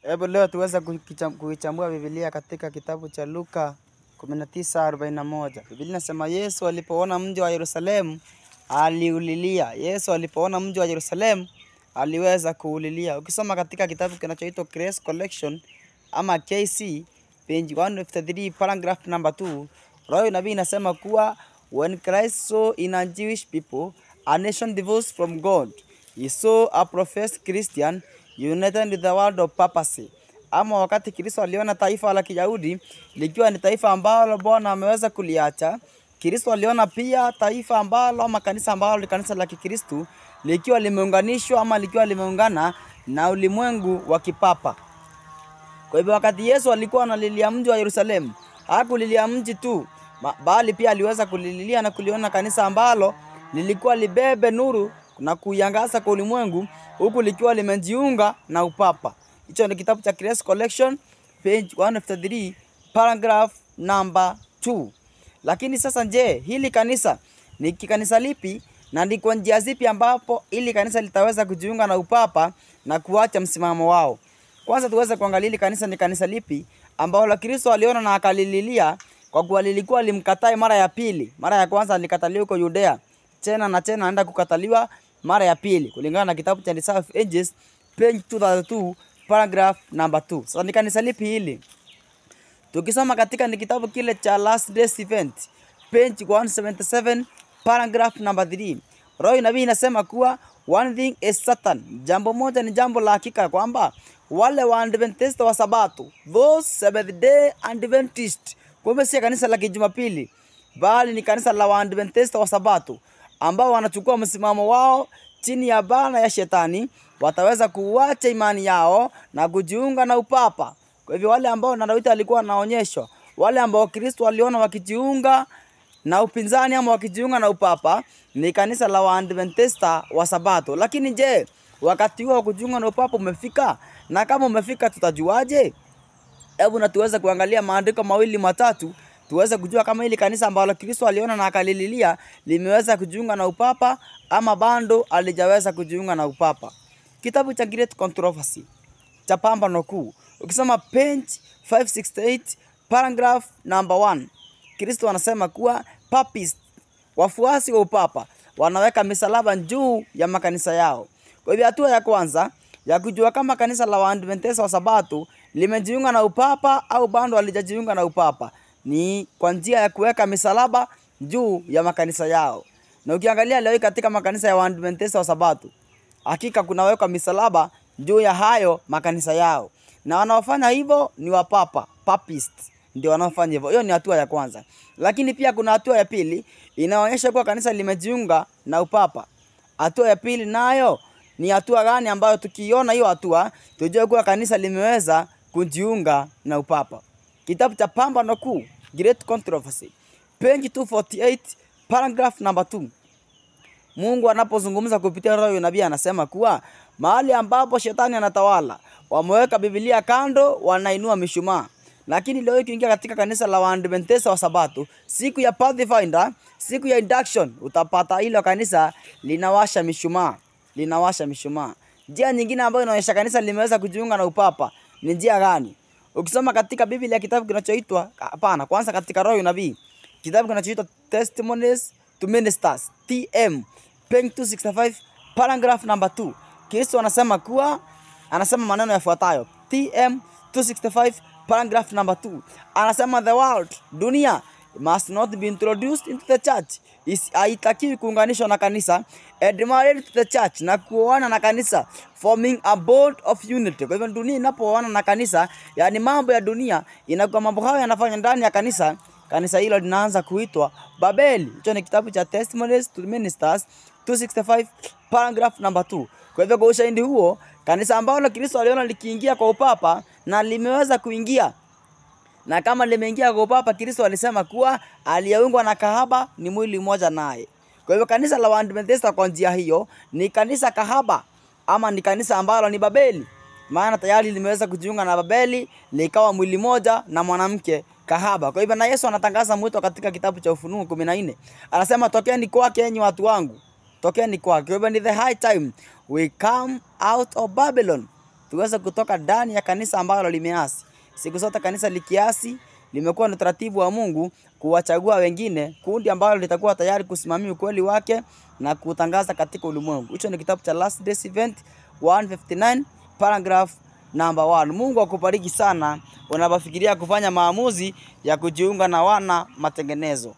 Hebu leo tuweza kuichambua Biblia katika kitabu cha Luka 19:41. Biblia inasema Yesu alipoona mji wa Yerusalemu aliulilia. Yesu alipoona mji wa Yerusalemu aliweza kuulilia. Ukisoma katika kitabu kinachoitwa Grace Collection ama KC page 153 paragraph number 2, Roho nabii inasema kuwa when Christ saw in a Jewish people a nation divorced from God, he saw a professed Christian united with the world of papacy. Ama wakati Kristo aliona taifa la Kiyahudi likiwa ni taifa ambalo Bwana ameweza kuliacha, Kristo aliona pia taifa ambalo ama kanisa ambalo ni kanisa la Kikristo likiwa limeunganishwa ama likiwa limeungana na ulimwengu wa kipapa. Kwa hivyo wakati Yesu alikuwa analilia mji wa Yerusalemu, hakulilia mji tu, bali pia aliweza kulililia na kuliona kanisa ambalo lilikuwa libebe nuru na kuiangaza kwa ulimwengu huku likiwa limejiunga na upapa. Hicho ni kitabu cha Grace Collection page 153 paragraph number 2. Lakini sasa je, hili kanisa ni kanisa lipi na ni kwa njia zipi ambapo ili kanisa litaweza kujiunga na upapa na kuacha msimamo wao? Kwanza tuweze kuangalia hili kanisa ni kanisa lipi ambao la Kristo aliona na akalililia, kwa kuwa lilikuwa limkatai mara ya pili. Mara ya kwanza alikataliwa huko Judea, tena na tena anaenda kukataliwa mara ya pili kulingana na kitabu cha Desire of Ages page 232 paragraph number 2. Sasa ni kanisa lipi hili? Tukisoma katika ni kitabu kile cha Last Days Event page 177 paragraph number 3, Roho nabii inasema kuwa one thing is certain, jambo moja ni jambo la hakika, kwamba wale wa Adventist wa Sabato, those Seventh Day Adventist, kumbe si kanisa la Kijumapili bali ni kanisa la Adventist wa Sabato ambao wanachukua msimamo wao chini ya bana ya shetani, wataweza kuacha imani yao na kujiunga na upapa. Kwa hivyo wale ambao na Daudi alikuwa anaonyeshwa, wale ambao Kristo aliona wakijiunga na upinzani ama wakijiunga na upapa ni kanisa la Waadventista wa Sabato. Lakini je, wakati huo kujiunga na upapa umefika? Na kama umefika tutajuaje? Hebu na tuweze kuangalia maandiko mawili matatu tuweze kujua kama hili kanisa ambalo Kristo aliona na akalililia limeweza kujiunga na upapa ama bando alijaweza kujiunga na upapa. Kitabu cha Great Controversy cha Pambano Kuu, ukisoma page 568 paragraph number 1, Kristo anasema kuwa papist, wafuasi wa upapa, wanaweka misalaba juu ya makanisa yao. Kwa hivyo hatua ya kwanza ya kujua kama kanisa la Waadventista wa Sabato limejiunga na upapa au bado halijajiunga na upapa ni kwa njia ya kuweka misalaba juu ya makanisa yao. Na ukiangalia leo katika makanisa ya Waadventista wa Sabato, hakika kunawekwa misalaba juu ya hayo makanisa yao. Na wanaofanya hivyo ni wapapa, papist ndio wanaofanya hivyo. Hiyo ni hatua ya kwanza. Lakini pia kuna hatua ya pili inaonyesha kuwa kanisa limejiunga na upapa. Hatua ya pili nayo ni hatua gani ambayo tukiona hiyo hatua tujue kuwa kanisa limeweza kujiunga na upapa? Kitabu cha Pambano Kuu, Great Controversy, page 248 paragraph number 2. Mungu anapozungumza kupitia Roho nabii anasema kuwa mahali ambapo shetani anatawala, wameweka Biblia kando, wanainua mishumaa. Lakini leo ukiingia katika kanisa la Waadventista wa Sabato, siku ya Pathfinder, siku ya induction, utapata hilo kanisa linawasha mishumaa, linawasha mishumaa. Njia nyingine ambayo inaonyesha kanisa limeweza kujiunga na upapa ni njia gani? Ukisoma katika Biblia kitabu kinachoitwa kwanza katika Roho nabii, kitabu kinachoitwa Testimonies to Ministers TM page 265 paragraph number 2, Kristo anasema kuwa, anasema maneno yafuatayo. TM 265 paragraph number 2 anasema the world, dunia, must not be introduced into the church, haitakiwi kuunganishwa na kanisa, and married to the church, na kuoana na kanisa, forming a bond of unity. Kwa hivyo dunia inapooana na kanisa, yani mambo ya dunia inakuwa mambo hayo yanafanya ndani ya kanisa, kanisa hilo linaanza kuitwa Babeli. Hicho ni kitabu cha Testimonies to Ministers 265 paragraph number 2. Kwa hivyo kwa ushahidi huo, kanisa ambalo Kristo aliona likiingia kwa upapa na limeweza kuingia, na kama limeingia kwa upapa, Kristo alisema kuwa aliyeungwa na kahaba ni mwili mmoja naye. Kwa hivyo kanisa la Waadventista kwa njia hiyo ni kanisa kahaba ama ni kanisa ambalo ni Babeli, maana tayari limeweza kujiunga na Babeli likawa mwili moja na mwanamke kahaba. Kwa hivyo na Yesu anatangaza mwito katika kitabu cha Ufunuo 14, anasema tokeni kwake enyi watu wangu, tokeni kwake. Kwa hivyo ni the high time we come out of Babylon. tuweze kutoka ndani ya kanisa ambalo limeasi. Siku zote kanisa likiasi, limekuwa ni utaratibu wa Mungu kuwachagua wengine, kundi ambalo litakuwa tayari kusimamia ukweli wake na kutangaza katika ulimwengu. Hicho ni kitabu cha Last Days Event 159 paragraph number 1. Mungu akubariki sana unapofikiria kufanya maamuzi ya kujiunga na wana matengenezo.